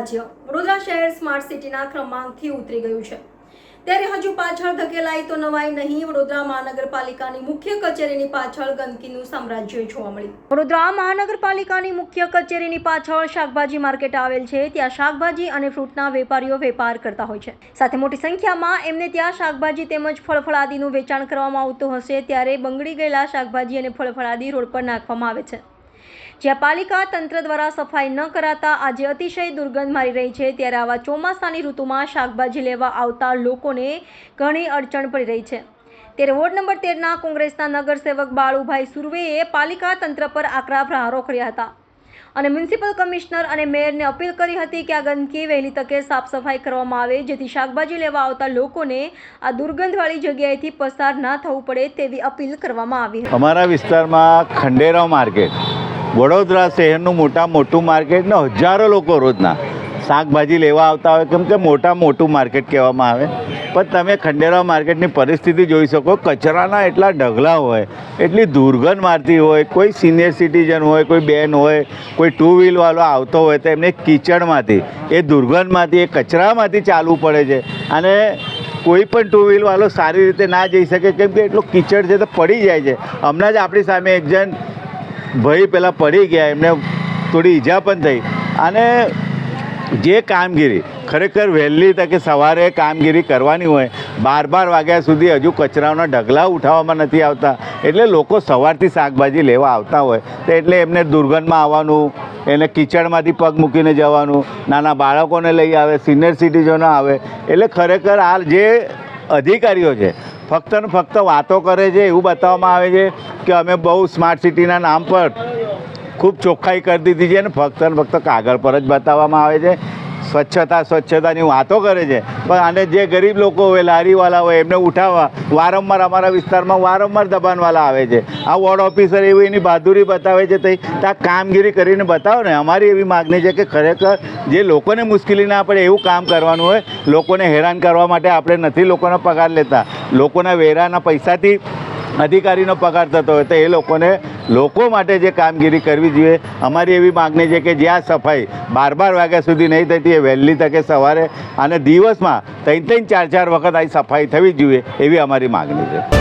રાજ્ય વડોદરા શહેર સ્માર્ટ સિટીના ક્રમાંકથી ઉતરી ગયું છે, ત્યારે હજુ પાછળ ધકેલાય તો નવાઈ નહીં. વડોદરા મહાનગરપાલિકાની મુખ્ય કચેરીની પાછળ ગંદકીનું સામ્રાજ્ય જોવા મળ્યું. વડોદરા મહાનગરપાલિકાની મુખ્ય કચેરીની પાછળ શાકભાજી માર્કેટ આવેલ છે. ત્યાં શાકભાજી અને ફ્રૂટના વેપારીઓ વેપાર કરતા હોય છે. સાથે મોટી સંખ્યામાં એમને ત્યાં શાકભાજી તેમજ ફળફળાદીનું વેચાણ કરવામાં આવતું હશે, ત્યારે બગડી ગયેલા શાકભાજી અને ફળફળાદી રોડ પર નાખવામાં આવે છે, જ્યાં પાલિકા તંત્ર દ્વારા સફાઈ ન કરાતા આજે અતિશય દુર્ગંધ મારી રહી છે. ત્યારે આવા ચોમાસાની ઋતુમાં શાકભાજી લેવા આવતા લોકોને ઘણી અડચણ પડી રહી છે. ત્યારે વોર્ડ નંબર 13ના કોંગ્રેસના નગરસેવક બાળુભાઈ સુરવેએ પાલિકા તંત્ર પર આકરા પ્રહારો કર્યા હતા અને મ્યુનિસિપલ કમિશનર અને મેયરને અપીલ કરી હતી કે આ ગંદકી વહેલી તકે સાફ સફાઈ કરવામાં આવે, જેથી શાકભાજી લેવા આવતા લોકોને આ દુર્ગંધવાળી જગ્યાએથી પસાર ના થવું પડે તેવી અપીલ કરવામાં આવી હતી. અમારા વિસ્તારમાં ખંડેરાવ માર્કેટ વડોદરા શહેરનું મોટું માર્કેટ ને હજારો લોકો રોજના શાકભાજી લેવા આવતા હોય, કેમ કે મોટું માર્કેટ કહેવામાં આવે. પણ તમે ખંડેરાવ માર્કેટની પરિસ્થિતિ જોઈ શકો. કચરાના એટલા ઢગલા હોય, એટલી દુર્ગંધ મારતી હોય. કોઈ સિનિયર સિટીઝન હોય, કોઈ બેન હોય, કોઈ ટુ વ્હીલવાળો આવતો હોય તો એમને કિચડમાંથી, એ દુર્ગંધમાંથી, એ કચરામાંથી ચાલવું પડે છે. અને કોઈ પણ ટુ વ્હીલવાળો સારી રીતે ના જઈ શકે, કેમ કે એટલો કિચડ છે તો પડી જાય છે. હમણાં જ આપણી સામે એક જણ ભાઈ પહેલાં પડી ગયા, એમને થોડી ઈજા પણ થઈ. અને જે કામગીરી ખરેખર વહેલી તકે સવારે કામગીરી કરવાની હોય, 12 વાગ્યા સુધી હજુ કચરાના ઢગલા ઉઠાવવામાં નથી આવતા. એટલે લોકો સવારથી શાકભાજી લેવા આવતા હોય તો એટલે એમને દુર્ગંધમાં આવવાનું, એને કિચડમાંથી પગ મૂકીને જવાનું, નાના બાળકોને લઈ આવે, સિનિયર સિટીઝનો આવે. એટલે ખરેખર આ જે અધિકારીઓ છે ફક્ત ને ફક્ત વાતો કરે છે, એવું બતાવવામાં આવે છે કે અમે બહુ સ્માર્ટ સિટીના નામ પર ખૂબ ચોખ્ખાઈ કરી દીધી છે, અને ફક્ત ને ફક્ત કાગળ પર જ બતાવવામાં આવે છે. સ્વચ્છતાની વાતો કરે છે, પણ આને જે ગરીબ લોકો હોય, લારીવાળા હોય, એમને ઉઠાવવા વારંવાર અમારા વિસ્તારમાં દબાણવાળા આવે છે. આ વોર્ડ ઓફિસર એવી એની બહાદુરી બતાવે છે, તો આ કામગીરી કરીને બતાવો ને. અમારી એવી માગણી છે કે ખરેખર જે લોકોને મુશ્કેલી ના પડે એવું કામ કરવાનું હોય. લોકોને હેરાન કરવા માટે આપણે નથી લોકોનો પગાર લેતા. લોકોના વેરાના પૈસાથી અધિકારીનો પગાર થતો હોય તો એ લોકો માટે જે કામગીરી કરવી જોઈએ. અમારી એવી માગણી છે કે જ્યાં સફાઈ 12 વાગ્યા સુધી નહીં થતી, એ વહેલી તકે સવારે અને દિવસમાં 3-4 વખત આવી સફાઈ થવી જોઈએ, એવી અમારી માગણી છે.